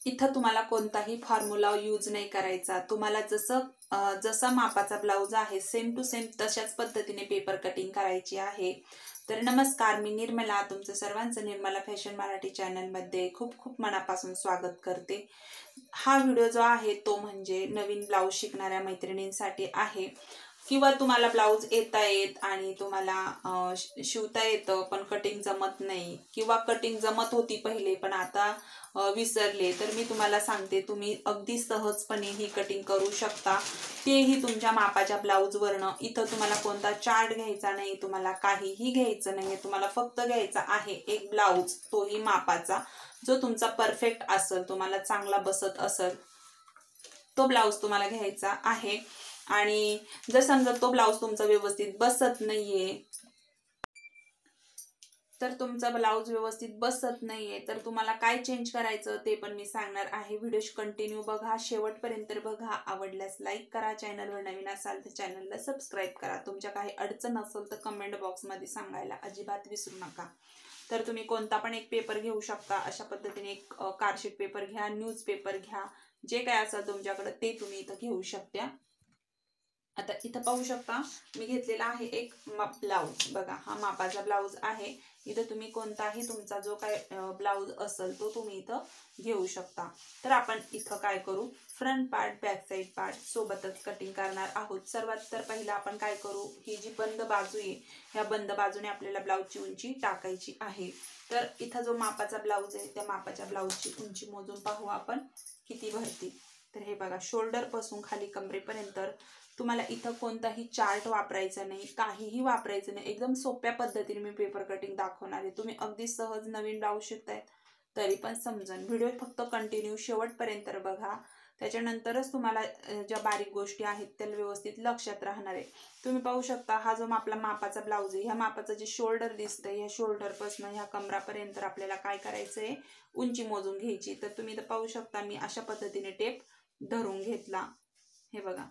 इथं तुम्हाला कोणताही फॉर्म्युला यूज नाही करायचा। तुम्हाला जसा मापाचा ब्लाउज आहे सेम टू सेम तशाच पद्धतीने पेपर कटिंग करायची आहे। तर नमस्कार, मी निर्मला, तुमचं सर्वांचं निर्मला फॅशन मराठी चॅनल मध्ये खूप खूप मनापासून स्वागत करते। हा व्हिडिओ जो आहे तो म्हणजे नवीन ब्लाउज शिकणाऱ्या मैत्रिणींसाठी आहे, किंवा तुम्हाला ब्लाउज येत आणि तुम्हाला शिवता येतं पण कटिंग जमत नाही, किंवा कटिंग जमत होती पहिले पण आता विसरले, तर मी तुम्हाला सांगते तुम्ही अगदी सहजपणे ही कटिंग करू शकता, तेही तुमच्या मापाच्या ब्लाउज वरनं। इथं तुम्हाला कोणता चार्ट घ्यायचा नाही, तुम्हाला काहीही घ्यायचं नाही, तुम्हाला फक्त घ्यायचा आहे एक ब्लाउज, तोही मापाचा, जो तुमचा परफेक्ट असेल, तुम्हाला चांगला बसत असेल तो ब्लाउज तुम्हाला घ्यायचा आहे। आणि जर समजा तो ब्लाउज तुमचा व्यवस्थित बसत नाहीये, तर तुमचा ब्लाउज व्यवस्थित बसत नाहीये तर तुम्हाला काय चेंज करायचं ते पण मी सांगणार आहे। व्हिडिओ कंटिन्यू बघा, शेवटपर्यंत बघा। आवडल्यास लाईक करा, चॅनलवर नवीन असाल तर चॅनलला सबस्क्राईब करा। तुमच्या काही अडचण असेल तर कमेंट बॉक्समध्ये सांगायला अजिबात विसरू नका। तर तुम्ही कोणता पण एक पेपर घेऊ शकता, अशा पद्धतीने एक कार्डशीट पेपर घ्या, न्यूज पेपर घ्या, जे काय असेल तुमच्याकडे ते तुम्ही इथं घेऊ शकता। आता इथं पाहू शकता मी घेतलेला आहे एक ब्लाउज, बघा हा मापाचा ब्लाउज आहे। इथं तुम्ही कोणताही तुमचा जो काय ब्लाउज असेल तो तुम्ही इथं घेऊ शकता। तर आपण इथं काय करू, front part back side part सोबतच कटिंग करणार आहोत। सर्वात तर पहिला आपण काय करू, ही जी बंद बाजू आहे ह्या बंद बाजूने आपल्याला ब्लाउजची उंची टाकायची आहे। तर इथं जो मापाचा ब्लाउज आहे त्या मापाच्या ब्लाउजची उंची मोजून पाहू आपण किती भरती। तर हे बघा, शोल्डर पासून खाली कमरेपर्यंत तुम्हाला इथं कोणताही चार्ट वापरायचा नाही, काहीही वापरायचं नाही। एकदम सोप्या पद्धतीने मी पेपर कटिंग दाखवणार आहे। तुम्ही अगदी सहज नवीन ब्लाउज शिकतायत तरी पण समजन। व्हिडिओ फक्त कंटिन्यू शेवटपर्यंत बघा, त्याच्यानंतरच तुम्हाला ज्या बारीक गोष्टी आहेत त्या व्यवस्थित लक्षात राहणार आहे। तुम्ही पाहू शकता हा जो आपला मापाचा ब्लाउज आहे, ह्या मापाचं जे शोल्डर दिसतंय ह्या शोल्डर पासून ह्या कमरापर्यंत आपल्याला काय करायचंय, उंची मोजून घ्यायची। तर तुम्ही इथं पाहू शकता मी अशा पद्धतीने टेप धरून घेतला, हे बघा।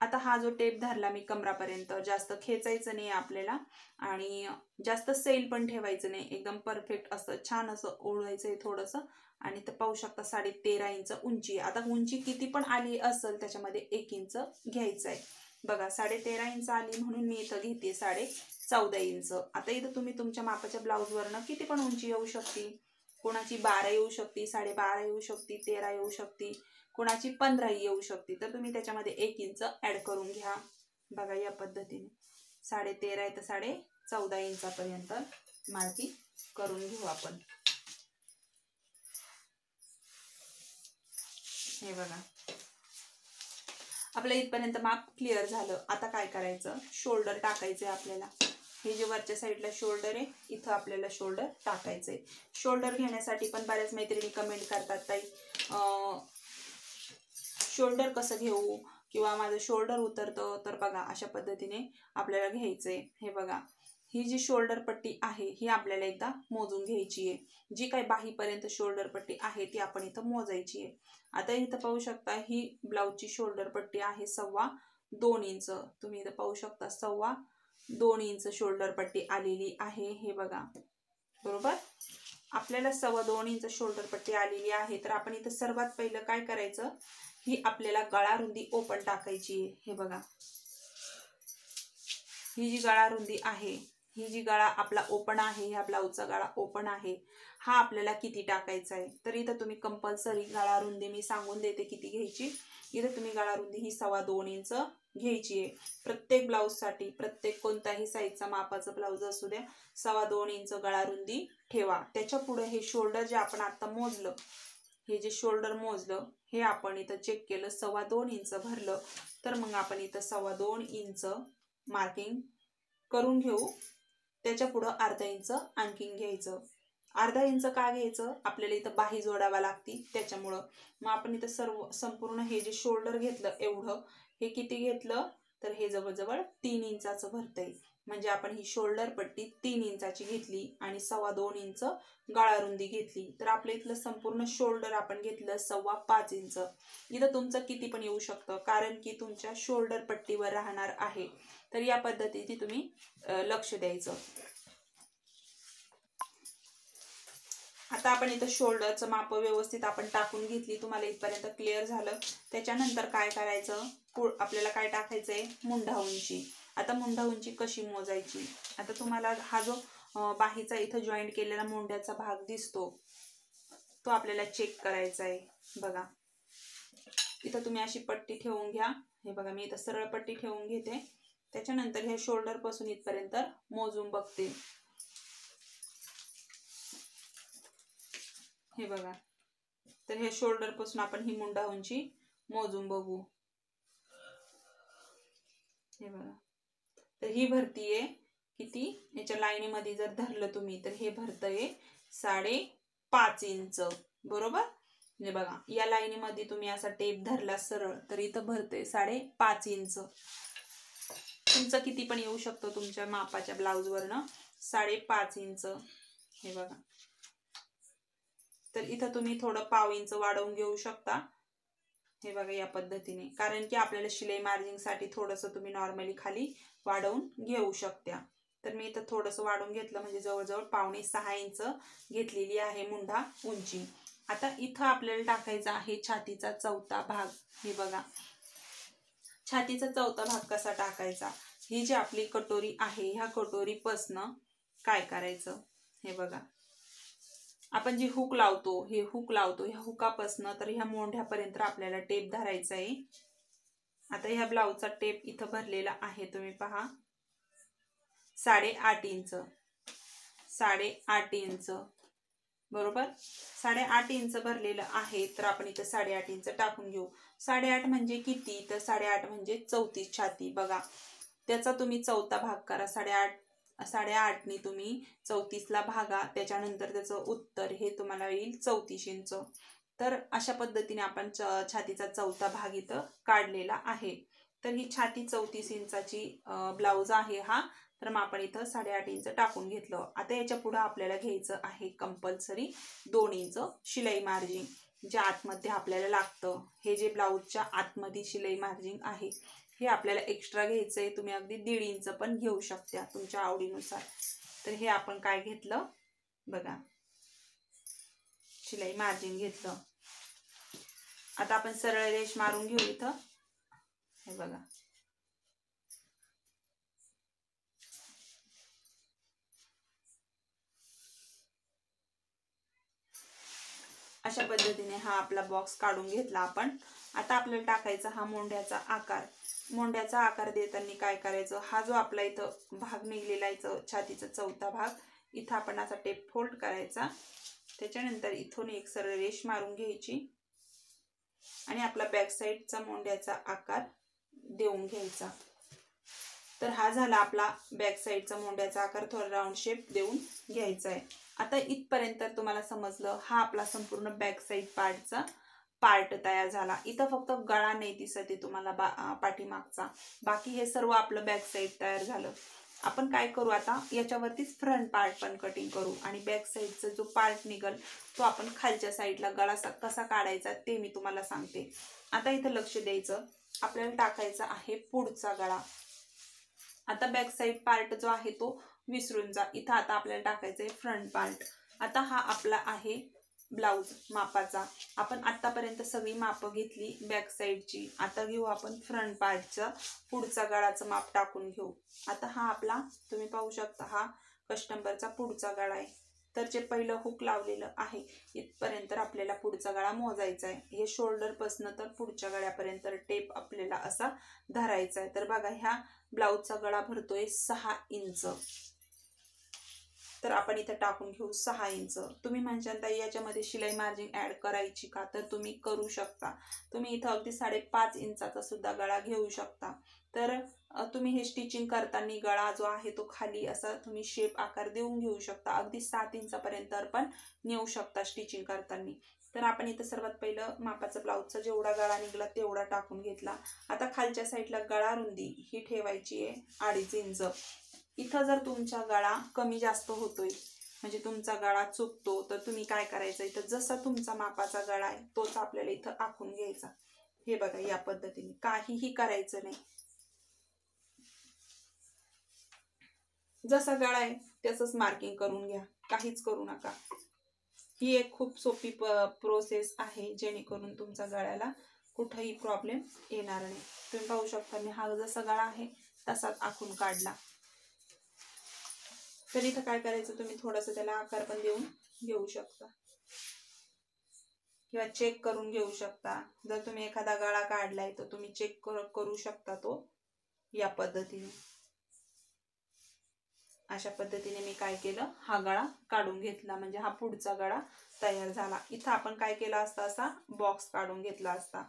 आता हा जो टेप धरला मी कमरापर्यंत, जास्त खेचायचं नाही आपल्याला आणि जास्त सैल पण ठेवायचं नाही, एकदम परफेक्ट असं छान असं ओळवायचंय थोडंसं। आणि तर पाहू शकता 13.5 इंच उंची। आता उंची किती पण आली असेल त्याच्यामध्ये 1 इंच घ्यायचं आहे, बघा 13.5 इंच आली म्हणून मी इथं घेते 14.5 इंच। आता इथं तुम्ही तुमच्या मापाच्या ब्लाउज वरनं किती पण उंची येऊ शकते, कोणाची 12 येऊ शकते, 12.5 येऊ शकते, 13 येऊ शकते, कोणाची 15 येऊ शकते। तर तुम्ही त्याच्यामध्ये 1 इंच ऍड करून घ्या, बघा या पद्धतीने 13.5 ते 14.5 इंचापर्यंत मार्किंग करून घेऊ आपण। हे बघा आपल्या इथपर्यंत माप क्लिअर झालं। आता काय करायचं, शोल्डर टाकायचे आपल्याला। हे जे वरच्या साईडला शोल्डर आहे इथं आपल्याला शोल्डर टाकायचंय। शोल्डर घेण्यासाठी पण बऱ्याच मैत्रिणी कमेंट करतात, ताई शोल्डर कसं घेऊ किंवा माझं शोल्डर उतरतं, तर बघा अशा पद्धतीने आपल्याला घ्यायचंय। हे बघा ही जी शोल्डर पट्टी आहे ही आपल्याला एकदा मोजून घ्यायची आहे, जी काही बाहीपर्यंत शोल्डर पट्टी आहे ती आपण इथं मोजायची आहे। आता इथं पाहू शकता ही ब्लाउजची शोल्डर पट्टी आहे 2.25 इंच। तुम्ही इथं पाहू शकता 2.25 इंच शोल्डर पट्टी आलेली आहे, हे बघा बरोबर। आपल्याला 2.25 इंच शोल्डर पट्टी आलेली आहे। तर आपण इथं सर्वात पहिलं काय करायचं, ही आपल्याला गळा रुंदी ओपन टाकायची आहे। हे बघा ही जी गळा रुंदी आहे, ही जी गळा आपला ओपन आहे, ह्या ब्लाउजचा गळा ओपन आहे, हा आपल्याला किती टाकायचा आहे। तर इथं तुम्ही कंपल्सरी गळा रुंदी मी सांगून देते किती घ्यायची। इथं तुम्ही गळा रुंदी ही 2.25 इंच घ्यायची आहे प्रत्येक ब्लाउज साठी। प्रत्येक कोणताही साईजचा मापाचा ब्लाउज असू द्या 2.25 इंच गळा रुंदी ठेवा। त्याच्या पुढे हे शोल्डर जे आपण आता मोजलं, हे जे शोल्डर मोजलं हे आपण इथं चेक केलं 2.25 इंच भरलं, तर मग आपण इथं 2.25 इंच मार्किंग करून घेऊ। त्याच्या पुढं अर्धा इंच आणखीन घ्यायचं। अर्धा इंच का घ्यायचं, आपल्याला इथं बाही जोडावा लागती त्याच्यामुळं। मग आपण इथं संपूर्ण हे जे शोल्डर घेतलं एवढं, हे किती घेतलं, तर हे जवळजवळ 3 इंचाचं भरतंय। म्हणजे आपण ही शोल्डर पट्टी 3 इंचाची घेतली आणि 2.25 इंच गळा रुंदी घेतली, तर आपल्या इथलं संपूर्ण शोल्डर आपण घेतलं 5.25 इंच। इथं तुमचं किती पण येऊ शकतं, कारण की तुमच्या शोल्डर पट्टीवर राहणार आहे। तर या पद्धतीने तुम्ही लक्ष द्यायचं। आता आपण इथं शोल्डरचं माप व्यवस्थित आपण टाकून घेतली, तुम्हाला इथपर्यंत क्लिअर झालं. त्याच्यानंतर काय करायचं, आपल्याला काय टाकायचंय, मुंढा उंची. आता मुंढा उंची कशी मोजायची, आता तुम्हाला हा जो बाहीचा इथं जॉईंट केलेला मुंड्याचा भाग दिसतो तो आपल्याला चेक करायचा आहे. बघा इथं तुम्ही अशी पट्टी ठेवून घ्या. हे बघा मी इथं सरळ पट्टी ठेवून घेते. त्याच्यानंतर हे शोल्डर पासून इथपर्यंत मोजून बघते. हे बघा, तर हे शोल्डर पासून आपण ही मुंडा उंची मोजून बघू. हे बघा, तर ही भरतीये किती, याच्या लाईनीमध्ये जर धरलं तुम्ही तर हे भरतंय 5.5 इंच. बरोबर, म्हणजे बघा या लाईनीमध्ये तुम्ही असा टेप धरला सरळ तर इथं भरतंय 5.5 इंच. तुमचं किती पण येऊ शकतो तुमच्या मापाच्या ब्लाउजवरनं 5.5 इंच. हे बघा, तर इथं तुम्ही थोडं 1/2 इंच वाढवून घेऊ शकता. हे बघा या पद्धतीने, कारण की आपल्याला शिलाई मार्जिंग साठी थोडंसं तुम्ही नॉर्मली खाली वाढवून घेऊ शकता. तर मी इथं थोडंसं वाढवून घेतलं, म्हणजे जवळजवळ 5.5-6 इंच घेतलेली आहे मुंढा उंची. आता इथं आपल्याला टाकायचा आहे छातीचा चौथा भाग. हे बघा, छातीचा चौथा भाग कसा टाकायचा, ही जी आपली कटोरी आहे ह्या कटोरीपासनं काय करायचं, हे बघा आपण जी हुक लावतो, हे हुक लावतो, ह्या हुकापासनं तर ह्या मोंढ्यापर्यंत आपल्याला टेप धरायचा आहे. आता ह्या ब्लाउजचा टेप इथं भरलेला आहे, तुम्ही पहा 8.5 इंच. 8.5 इंच बरोबर, 8.5 इंच भरलेलं आहे. तर आपण इथं 8.5 इंच टाकून घेऊ. 8.5 म्हणजे किती, तर 8.5 म्हणजे 34 छाती. बघा त्याचा तुम्ही चौथा भाग करा. 8.5 नी तुम्ही 34ला भागा, त्याच्यानंतर त्याचं उत्तर हे तुम्हाला येईल 34 इंच. तर अशा पद्धतीने आपण छातीचा चौथा भाग इथं काढलेला आहे. तर ही छाती 34 इंचाची ब्लाउज आहे हा. तर मग आपण इथं 8.5 इंच टाकून घेतलं. आता याच्या पुढे आपल्याला घ्यायचं आहे कंपल्सरी 2 इंच शिलाई मार्जिन, जे आतमध्ये आपल्याला लागतं. हे जे ब्लाउजच्या आतमध्ये शिलाई मार्जिन आहे हे आपल्याला एक्स्ट्रा घ्यायचंय. तुम्ही अगदी 1.5 इंच पण घेऊ शकता तुमच्या आवडीनुसार. तर हे आपण काय घेतलं बघा, शिलाई मार्जिन घेतलं. आता आपण सरळ रेष मारून घेऊ इथं. हे बघा, अशा पद्धतीने हा आपला बॉक्स काढून घेतला आपण. आता आपल्याला टाकायचा हा मोंढ्याचा आकार. मोंढ्याचा आकार देताना काय करायचं, हा जो आपला इथं भाग निघलेला आहे छातीचा चौथा भाग, इथं आपण असा टेप फोल्ड करायचा. त्याच्यानंतर इथून एक सरळ रेष मारून घ्यायची आणि आपला बॅक साईडचा मोंढ्याचा आकार देऊन घ्यायचा. तर हा झाला आपला बॅक साईडचा मोंढ्याचा आकार. थोडा राऊंड शेप देऊन घ्यायचा आहे. आता इथपर्यंत तुम्हाला समजलं, हा आपला संपूर्ण बॅक साईड पार्टचा पार्ट तयार झाला. इथं फक्त गळा नाही दिसत आहे तुम्हाला पाठीमागचा, बाकी हे सर्व आपलं बॅक साईड तयार झालं. आपण काय करू आता, याच्यावरतीच फ्रंट पार्ट पण कटिंग करू आणि बॅक साईडचा जो पार्ट निघल तो आपण खालच्या साईडला गळा कसा काढायचा ते मी तुम्हाला सांगते. आता इथं लक्ष द्यायचं, आपल्याला टाकायचा आहे पुढचा गळा. आता बॅक साईड पार्ट जो आहे तो विसरून जा. इथं आता आपल्याला टाकायचं आहे फ्रंट पार्ट. आता हा आपला आहे ब्लाउज मापाचा. आपण आतापर्यंत सगळी मापं घेतली बॅक साईडची. आता घेऊ आपण फ्रंट पार्टचं पुढचा गळाचं माप टाकून घेऊ. आता हा आपला तुम्ही पाहू शकता हा कस्टमरचा पुढचा गळा आहे. तर जे पहिलं हुक लावलेलं आहे इथपर्यंत आपल्याला पुढचा गळा मोजायचा आहे. हे शोल्डर पासून तर पुढच्या गळ्यापर्यंत टेप आपल्याला असा धरायचा आहे. तर बघा ह्या ब्लाउजचा गळा भरतोय 6 इंच. तर आपण इथं टाकून घेऊ 6 इंच. तुम्ही म्हणशाल ताई याच्यामध्ये शिलाई मार्जिन ऍड करायची का, तर तुम्ही करू शकता. तुम्ही इथं अगदी 5.5 इंचाचा सुद्धा गळा घेऊ शकता. तर तुम्ही हे स्टिचिंग करताना गळा जो आहे तो खाली असा तुम्ही शेप आकार देऊन घेऊ शकता. अगदी 7 इंचापर्यंत पण नेऊ शकता स्टिचिंग करताना. तर आपण इथं सर्वात पहिलं मापाचा ब्लाउजचा जेवढा गळा निघला तेवढा टाकून घेतला. आता खालच्या साईडला गळा रुंदी ही ठेवायची आहे 2.5 इंच. इथं जर तुमचा गळा कमी जास्त होतोय, म्हणजे तुमचा गळा चुकतो, तर तुम्ही काय करायचं, इथं जसा तुमचा मापाचा गळा आहे तोच आपल्याला इथं आखून घ्यायचा. हे बघा या पद्धतीने, काहीही करायचं नाही. जसा गळा आहे त्याचंच मार्किंग करून घ्या, काहीच करू नका. ही एक खूप सोपी प्रोसेस आहे, जेणेकरून तुमच्या गळ्याला कुठेही प्रॉब्लेम येणार नाही. तुम्ही पाहू शकता मी हा जसा गळा आहे तसाच आखून काढला. तर इथं काय करायचं, तुम्ही थोडंसं त्याला आकार पण देऊन घेऊ शकता किंवा चेक करून घेऊ शकता. जर तुम्ही एखादा गळा काढलाय तर तुम्ही चेक करू शकता तो या पद्धतीने. अशा पद्धतीने मी काय केलं, हा गळा काढून घेतला, म्हणजे हा पुढचा गळा तयार झाला. इथं आपण काय केला असता, असा बॉक्स काढून घेतला असता.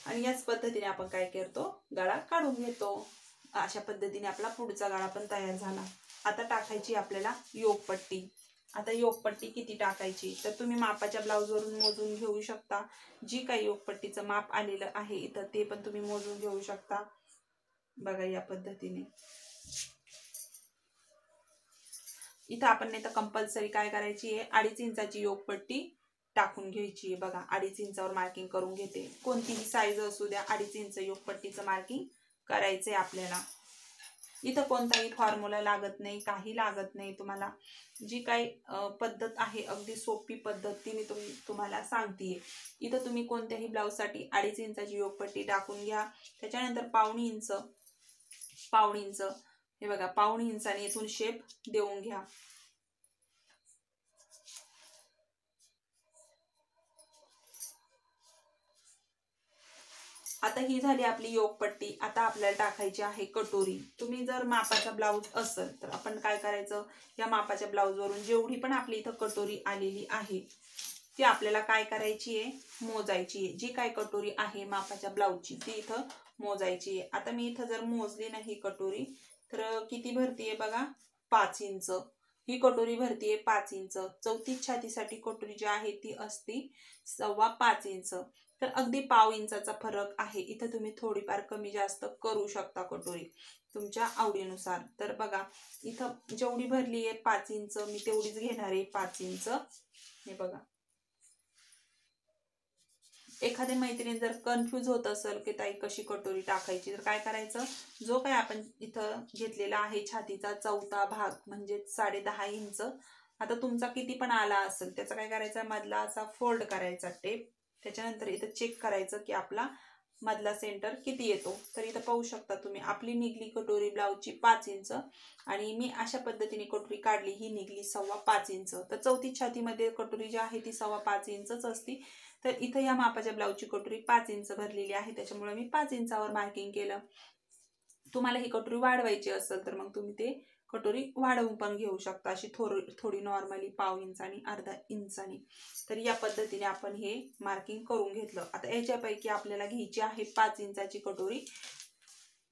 आणि याच पद्धतीने आपण काय करतो, गळा काढून घेतो. अशा पद्धतीने आपला पुढचा गळा पण तयार झाला. आता टाकायची आपल्याला योगपट्टी. आता योगपट्टी किती टाकायची, तर तुम्ही मापाच्या ब्लाऊजवरून मोजून घेऊ शकता. जी काही योगपट्टीचं माप आलेलं आहे इथं ते पण तुम्ही मोजून घेऊ शकता. बघा या पद्धतीने. इथं आपण नाही तर कंपल्सरी काय करायची आहे, 2.5 इंचाची योगपट्टी टाकून घ्यायची आहे. बघा 2.5 इंचावर मार्किंग करून घेते. कोणतीही साईज असू द्या, 2.5 इंच योगपट्टीचं मार्किंग करायचंय आपल्याला. इथं कोणताही फॉर्म्युला लागत नाही, काही लागत नाही. तुम्हाला जी काही पद्धत आहे, अगदी सोपी पद्धत ती मी तुम्हाला सांगतेय. इथं तुम्ही कोणत्याही ब्लाऊजसाठी 2.5 इंचाची योगपट्टी टाकून घ्या. त्याच्यानंतर पावणे इंच हे बघा, पावणे इंचाने इथून शेप देऊन घ्या. आता ही झाली आपली योगपट्टी. आता आपल्याला टाकायची आहे कटोरी. तुम्ही जर मापाचा ब्लाऊज असेल तर आपण काय करायचं, या मापाच्या ब्लाऊजवरून जेवढी पण आपली इथं कटोरी आलेली आहे ती आपल्याला काय करायची आहे, मोजायची आहे. जी काय कटोरी आहे मापाच्या ब्लाऊजची ती इथं मोजायची आहे. आता मी इथं जर मोजली नाही कटोरी तर किती भरतीये बघा, 5 इंच. ही कटोरी भरतीये 5 इंच. चौथी छातीसाठी कटोरी जी आहे ती असती 5.25 इंच. तर अगदी पाव इंचाचा फरक आहे. इथं तुम्ही थोडीफार कमी जास्त करू शकता कटोरी तुमच्या आवडीनुसार. तर बघा इथं जेवढी भरली आहे 5 इंच, मी तेवढीच घेणार आहे 5 इंच. हे बघा. एखादी मैत्रीण जर कन्फ्यूज होत असेल की ताई कशी कटोरी टाकायची, तर काय करायचं, जो काय आपण इथं घेतलेला आहे छातीचा चौथा भाग म्हणजे 10.5 इंच, आता तुमचा किती पण आला असेल त्याचा काय करायचं, मधला असा फोल्ड करायचा टेप. त्याच्यानंतर इथं चेक करायचं की आपला मधला सेंटर किती येतो. तर इथं पाहू शकता तुम्ही, आपली निघली कटोरी ब्लाऊजची 5 इंच आणि मी अशा पद्धतीने कटोरी काढली, ही निघली 5.25 इंच. तर चौथी छातीमध्ये कटोरी जी आहे ती 5.25 इंचच असती. तर इथं या मापाच्या ब्लाऊजची कटोरी 5 इंच भरलेली आहे, त्याच्यामुळे मी 5 इंचावर मार्किंग केलं. तुम्हाला ही कटोरी वाढवायची असेल तर मग तुम्ही ते कटोरी वाढवून पण घेऊ शकता, अशी थोडी नॉर्मली पाव इंचानी अर्धा इंचानी. तर या पद्धतीने आपण हे मार्किंग करून घेतलं. आता याच्यापैकी आपल्याला घ्यायची आहे 5 इंचाची कटोरी.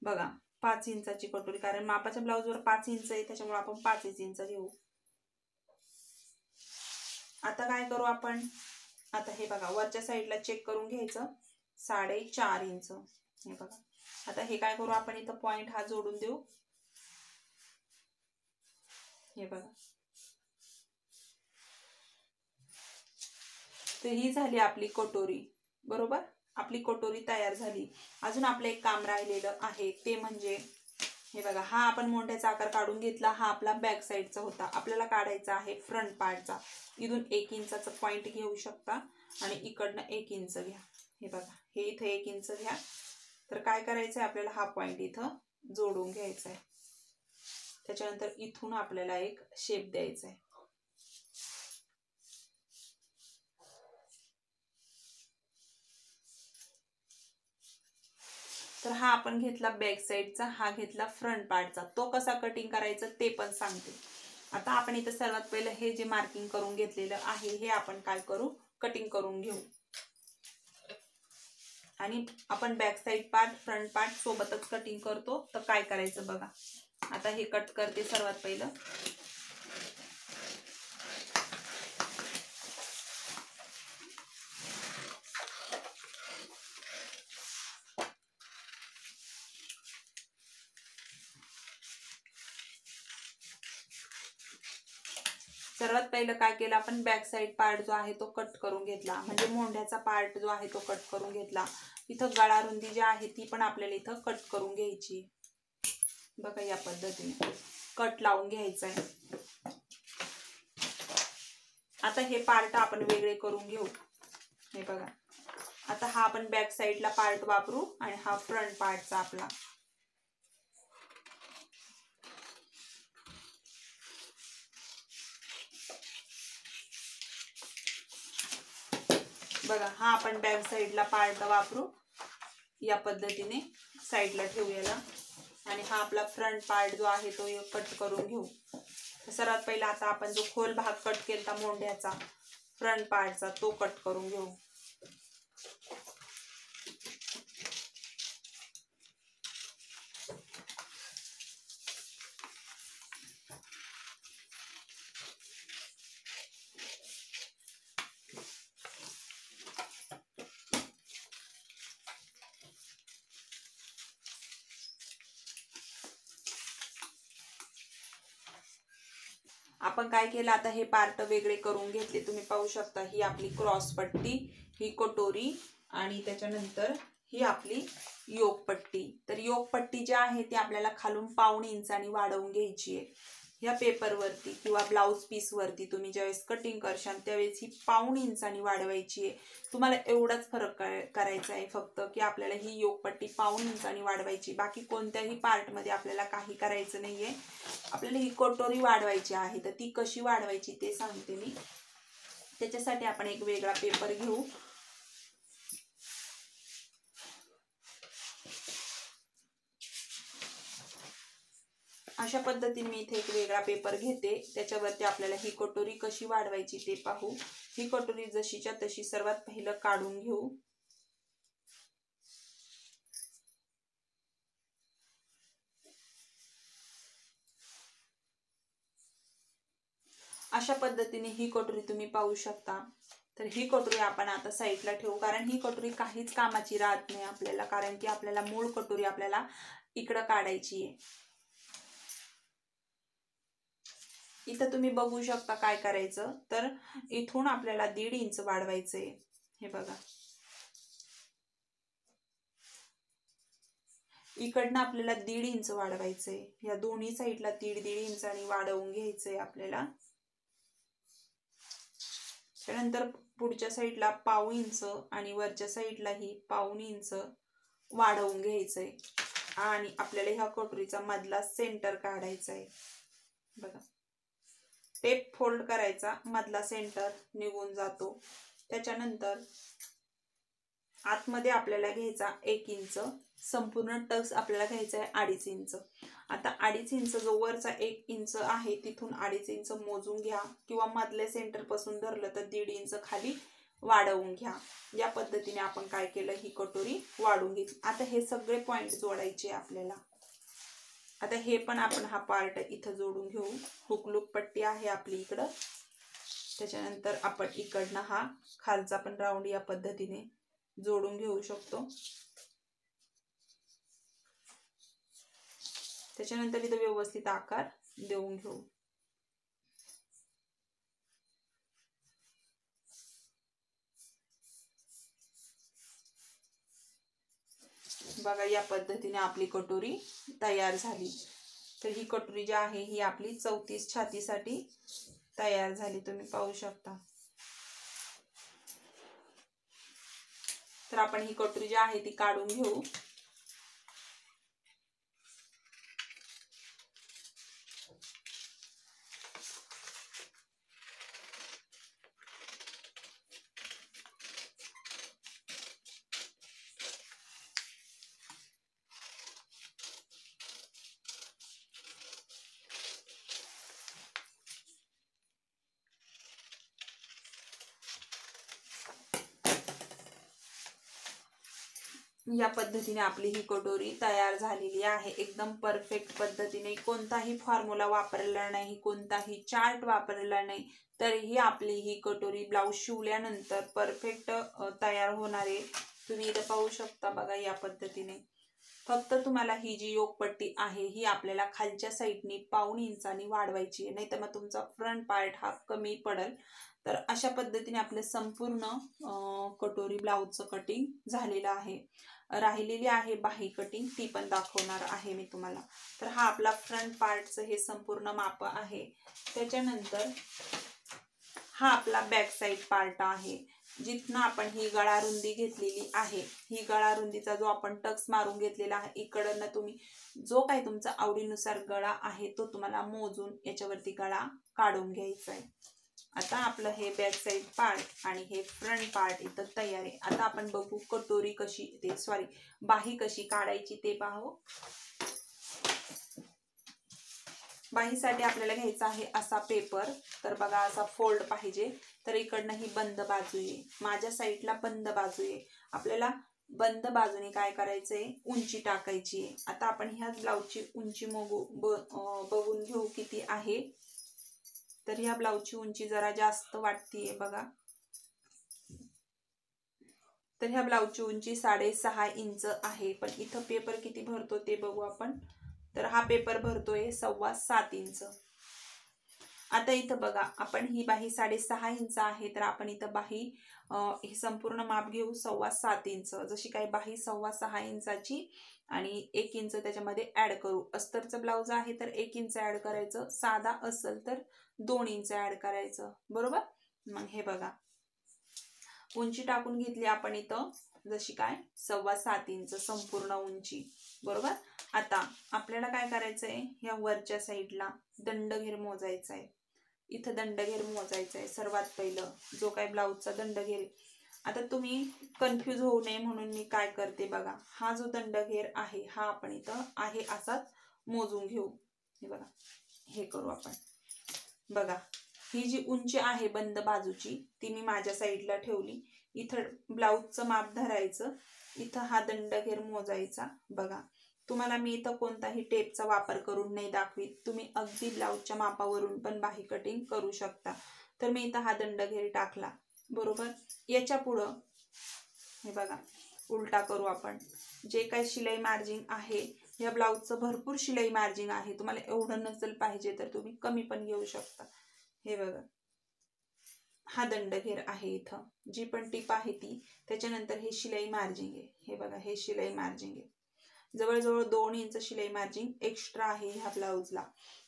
बघा 5 इंचाची कटोरी, कारण मापाच्या ब्लाऊजवर 5 इंच आहे त्याच्यामुळे आपण 5 इंच घेऊ. आता काय करू आपण, आता हे बघा वरच्या साईडला चेक करून घ्यायचं 4.5 इंच. हे बघा आता हे काय करू आपण, इथं पॉइंट हा जोडून देऊ. हे बघा, तर ही झाली आपली कटोरी. बरोबर, आपली कटोरी तयार झाली. अजून आपलं एक काम राहिलेलं आहे ते म्हणजे हे बघा, हा आपण मोंढ्याचा आकार काढून घेतला, हा आपला बॅक साईडचा होता. आपल्याला काढायचा आहे फ्रंट पार्टचा. इथून 1 इंचाचा पॉइंट घेऊ शकता आणि इकडनं 1 इंच घ्या. हे बघा, हे इथं 1 इंच घ्या. तर काय करायचंय आपल्याला, हा पॉइंट इथं जोडून घ्यायचा आहे. त्याच्यानंतर इथून आपल्याला एक शेप द्यायचा आहे. तर हा आपण घेतला बॅक साईडचा, हा घेतला फ्रंट पार्टचा. तो कसा कटिंग करायचा ते पण सांगते. आता आपण इथं सर्वात पहिलं हे जे मार्किंग करून घेतलेलं आहे हे आपण काय करू, कटिंग करून घेऊ. आणि आपण back side part front part सोबतच कटिंग करतो. तर काय करायचं बघा, आता हे कट करते सर्वात पहिलं. सर्वात पहिलं काय केलं आपण, बॅक साईड पार्ट जो आहे तो कट करून घेतला, म्हणजे मोंढ्याचा पार्ट जो आहे तो कट करून घेतला. इथं गळा रुंदी जी आहे ती पण आपल्याला इथं कट करून घ्यायची. बघा या पद्धतीने कट लावून घ्यायचा आहे. आता हे पार्ट आपण वेगळे करून घेऊ. हे बघा, आता हा आपण बॅक साईडला पार्ट वापरू आणि हा फ्रंट पार्टचा आपला. बघा, हा आपण बॅक साईडला पार्ट वापरू. या पद्धतीने साईडला ठेवू याला. आणि हा आपला फ्रंट पार्ट जो आहे तो कट करून घेऊ. सर्वात पहिला आता आपण जो खोल भाग कट केला मोंढ्याचा फ्रंट पार्टचा तो कट करून घेऊ. आपण काय केलं, आता हे पार्ट वेगळे करून घेतले. तुम्ही पाहू शकता, ही आपली क्रॉस पट्टी, ही कटोरी आणि त्याच्यानंतर ही आपली योक पट्टी. तर योक पट्टी जी आहे ती आपल्याला खालून 1.5 इंचांनी वाढवून घ्यायची आहे. ह्या पेपरवरती किंवा ब्लाऊज पीसवरती तुम्ही ज्यावेळेस कटिंग करशाल त्यावेळेस ही 1.5 इंचांनी वाढवायची आहे. तुम्हाला एवढाच फरक करायचा आहे फक्त, की आपल्याला ही योक पट्टी 1.5 इंचांनी वाढवायची. बाकी कोणत्याही पार्टमध्ये आपल्याला काही करायचं नाहीये. आपल्याला ही कटोरी वाढवायची आहे. तर ती कशी वाढवायची ते सांगते मी. त्याच्यासाठी आपण एक वेगळा पेपर घेऊ. अशा पद्धतीने मी इथे एक वेगळा पेपर घेते. त्याच्यावरती आपल्याला ही कटोरी कशी वाढवायची ते पाहू. ही कटोरी जशीच्या तशी सर्वात पहिलं काढून घेऊ. अशा पद्धतीने ही कटोरी तुम्ही पाहू शकता. तर ही कटोरी आपण आता साईडला ठेवू, कारण ही कटोरी काहीच कामाची राहत नाही आपल्याला, कारण की आपल्याला मूळ कटोरी आपल्याला इकडं काढायची आहे. इथं तुम्ही बघू शकता काय करायचं. तर इथून आपल्याला 1.5 इंच वाढवायचंय. हे बघा, इकडनं आपल्याला 1.5 इंच वाढवायचंय. या दोन्ही साईडला 1.5 इंचांनी वाढवून घ्यायचंय आपल्याला. त्यानंतर पुढच्या साईडला 1.5 इंच आणि वरच्या साईडलाही 1.5 इंच वाढवून घ्यायचंय. आणि आपल्याला ह्या कटोरीचा मधला सेंटर काढायचा आहे. बघा, टेप फोल्ड करायचा, मधला सेंटर निघून जातो. त्याच्यानंतर आतमध्ये आपल्याला घ्यायचा 1 इंच. संपूर्ण टक्स आपल्याला घ्यायचा आहे 2.5 इंच. आता 2.5 इंच जो वरचा 1 इंच आहे तिथून 2.5 इंच मोजून घ्या, किंवा मधल्या सेंटर पासून धरलं तर 1.5 इंच खाली वाढवून घ्या. या पद्धतीने आपण काय केलं, ही कटोरी वाढवून घेतली. आता हे सगळे पॉइंट जोडायचे आपल्याला. आता हे पण आपण हा पार्ट इथं जोडून घेऊ. हुकलूक पट्टी आहे आपली इकडं. त्याच्यानंतर आपण इकडनं हा खालचा पण राऊंड या पद्धतीने जोडून घेऊ शकतो. त्याच्यानंतर इथं व्यवस्थित आकार देऊन घेऊ. बघा, या पद्धतीने आपली कटोरी तयार झाली. तर ही कटोरी जी आहे ही आपली 34 छातीसाठी तयार झाली. तुम्ही पाहू शकता. तर आपण ही कटोरी जी आहे ती काढून घेऊ. या पद्धतीने आपली ही कटोरी तयार झालेली आहे. एकदम परफेक्ट पद्धतीने, कोणताही फॉर्म्युला वापरलेला नाही, कोणताही चार्ट वापरलेला नाही, तरीही आपली ही कटोरी ब्लाऊज शिवल्यानंतर परफेक्ट तयार होणार आहे. तुम्ही इथे पाहू शकता. बघा, या पद्धतीने. फक्त तुम्हाला ही जी योकपट्टी आहे ही आपल्याला खालच्या साईडनी 1.5 इंचांनी वाढवायची आहे, नाही तर मग तुमचा फ्रंट पार्ट हा कमी पडेल. तर अशा पद्धतीने आपले संपूर्ण कटोरी ब्लाऊजचं कटिंग झालेलं आहे. राहिलेली आहे बाही कटिंग, ती पण दाखवणार आहे मी तुम्हाला. तर हा आपला फ्रंट पार्टचं हे संपूर्ण माप आहे. त्याच्यानंतर हा आपला बॅक साइड पार्ट आहे, जिथनं आपण ही गळा रुंदी घेतलेली आहे. ही गळा रुंदीचा जो आपण टक्स मारून घेतलेला आहे, इकडनं तुम्ही जो काही तुमचा आवडीनुसार गळा आहे तो तुम्हाला मोजून याच्यावरती गळा काढून घ्यायचा आहे. आता आपलं हे बॅक साइड पार्ट आणि हे फ्रंट पार्ट इथं तयार आहे. आता आपण बघू कटोरी कशी बाही कशी काढायची ते पाहू. बाहीसाठी आपल्याला घ्यायचा आहे असा पेपर. तर बघा असा फोल्ड पाहिजे. तर इकडनं ही बंद बाजू आहे, माझ्या साईडला बंद बाजू आहे. आपल्याला बंद बाजूने काय करायचंय, उंची टाकायची आहे. आता आपण ह्याच ब्लाऊजची उंची बघून घेऊ किती आहे. तर ह्या ब्लाऊजची उंची जरा जास्त वाटतीये बघा. तर ह्या ब्लाऊजची उंची 6.5 इंच आहे. पण इथं पेपर किती भरतो ते बघू आपण. तर हा पेपर भरतोय 7.25 इंच. आता इथं बघा, आपण ही बाही 6.5 इंच आहे, तर आपण इथं बाही हे संपूर्ण माप घेऊ 7.25 इंच. जशी काही बाही 7.25 इंचाची आणि 1 इंच त्याच्यामध्ये ऍड करू. अस्तरचं ब्लाऊज आहे तर 1 इंच ऍड करायचं, साधा असेल तर 2 इंच ऍड करायचं, बरोबर. मग हे बघा, उंची टाकून घेतली आपण इथं जशी काय 7.25 इंच संपूर्ण उंची, बरोबर. आता आपल्याला काय करायचंय, ह्या वरच्या साईडला दंडघेर मोजायचा आहे. इथं दंडघेर मोजायचा आहे सर्वात पहिलं, जो काय ब्लाऊजचा दंडघेर. आता तुम्ही कन्फ्यूज होऊ नये म्हणून मी काय करते बघा, हा जो दंडघेर आहे हा आपण इथं आहे असाच मोजून घेऊ. हे बघा, हे करू आपण. बघा, ही जी उंची आहे बंद बाजूची ती मी माझ्या साईडला ठेवली. इथं ब्लाऊजचं माप धरायचं, इथं हा दंडघेर मोजायचा. बघा, तुम्हाला मी इथं कोणताही टेपचा वापर करून नाही दाखवीत, तुम्ही अगदी ब्लाऊजच्या मापावरून पण बाही कटिंग करू शकता. तर मी इथं हा दंडघेर टाकला, बरोबर. याच्या पुढं हे बघा, उलटा करू आपण. जे काही शिलाई मार्जिन आहे, या ब्लाऊजचं भरपूर शिलाई मार्जिन आहे. तुम्हाला एवढं नसेल पाहिजे तर तुम्ही कमी पण घेऊ शकता. हे बघा, हा दंडघेर आहे. इथं जी पण टीप आहे ती, त्याच्यानंतर हे शिलाई मार्जिन आहे. हे बघा, हे शिलाई मार्जिन आहे. जवळजवळ 2 इंच शिलाई मार्जिन एक्स्ट्रा आहे ह्या ब्लाऊजला.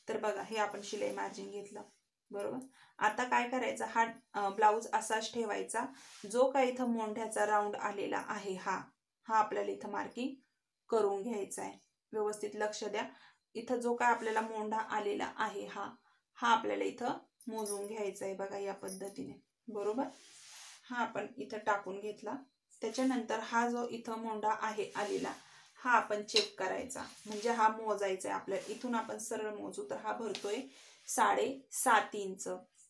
तर बघा, हे आपण शिलाई मार्जिन घेतलं, बरोबर. आता काय करायचं, हा ब्लाऊज असाच ठेवायचा. जो काही इथं मोंढ्याचा राऊंड आलेला आहे हा आपल्याला इथं मार्किंग करून घ्यायचा आहे. व्यवस्थित लक्ष द्या. इथं जो काय आपल्याला मोंढा आलेला आहे हा आपल्याला इथं मोजून घ्यायचा आहे. बघा, या पद्धतीने, बरोबर. हा आपण इथं टाकून घेतला. त्याच्यानंतर हा जो इथं मोंढा आहे आलेला हा आपण चेक करायचा, म्हणजे हा मोजायचा आहे आपल्याला. इथून आपण सरळ मोजू तर हा भरतोय 7.5 इंच.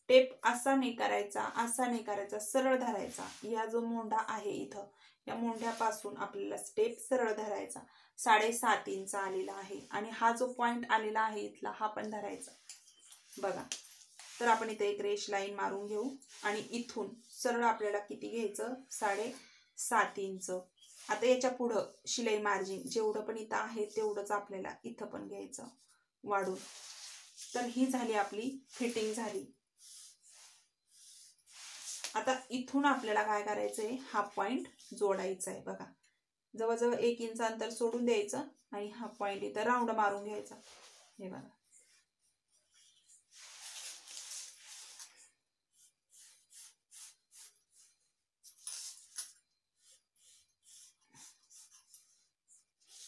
टेप असा नाही करायचा, असा नाही करायचा, सरळ धरायचा. या जो मोंढा आहे इथं, या मोंढ्यापासून आपल्याला स्टेप सरळ धरायचा. 7.5 इंच आलेला आहे आणि हा जो पॉइंट आलेला आहे इथला हा पण धरायचा. बघा, तर आपण इथे एक रेष लाईन मारून घेऊ आणि इथून सरळ आपल्याला किती घ्यायचं, 7.5 इंच. आता याच्या पुढं शिलाई मार्जिन जेवढं पण इथं आहे तेवढंच आपल्याला इथं पण घ्यायचं वाढून. तर ही झाली आपली फिटिंग झाली. आता इथून आपल्याला काय करायचंय, हा पॉइंट जोडायचा आहे. बघा, जवळजवळ 1 इंच अंतर सोडून द्यायचं आणि हा पॉइंट इथं राऊंड मारून घ्यायचा. हे बघा,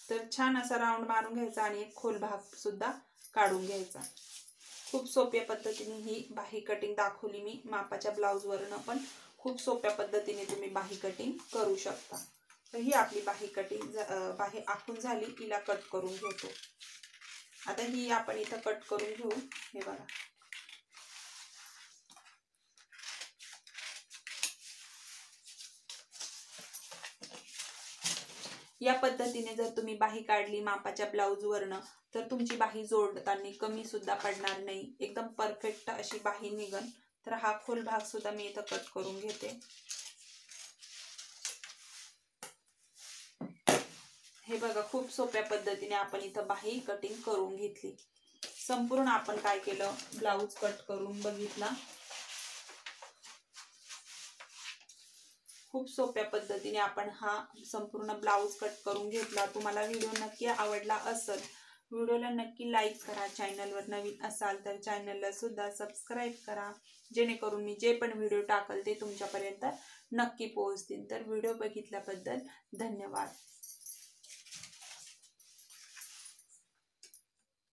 तर छान असा राऊंड मारून घ्यायचा आणि एक खोल भाग सुद्धा काढून घ्यायचा. खूप सोप्या पद्धतीने ही बाही कटिंग दाखवली मी. मापाच्या ब्लाऊजवरनं पण खूप सोप्या पद्धतीने तुम्ही बाही कटिंग करू शकता. तर ही आपली बाही कटिंग बाही आखून झाली, हिला कट करून घेतो. आता ही आपण इथं कट करून घेऊ. हे बघा, या पद्धतीने जर तुम्ही बाही काढली मापाच्या ब्लाऊजवरनं तर तुमची बाही जोडताना कमी सुद्धा पडणार नाही, एकदम परफेक्ट अशी बाही निघन. तर हा खोल भाग सुद्धा मी इथं कट करून घेते. हे बघा, खूप सोप्या पद्धतीने आपण इथं बाही कटिंग करून घेतली. संपूर्ण आपण काय केलं, ब्लाऊज कट करून बघितला. खूप सोप्या पद्धतीने आपण हा संपूर्ण ब्लाऊज कट करून घेतला. तुम्हाला व्हिडिओ नक्की आवडला असेल व्हिडिओला नक्की लाईक करा. चॅनलवर नवीन असाल तर चॅनलला सुद्धा सबस्क्राईब करा, जेणेकरून मी जे पण व्हिडिओ टाकल ते तुमच्यापर्यंत नक्की पोहोचतील. तर व्हिडिओ बघितल्याबद्दल धन्यवाद.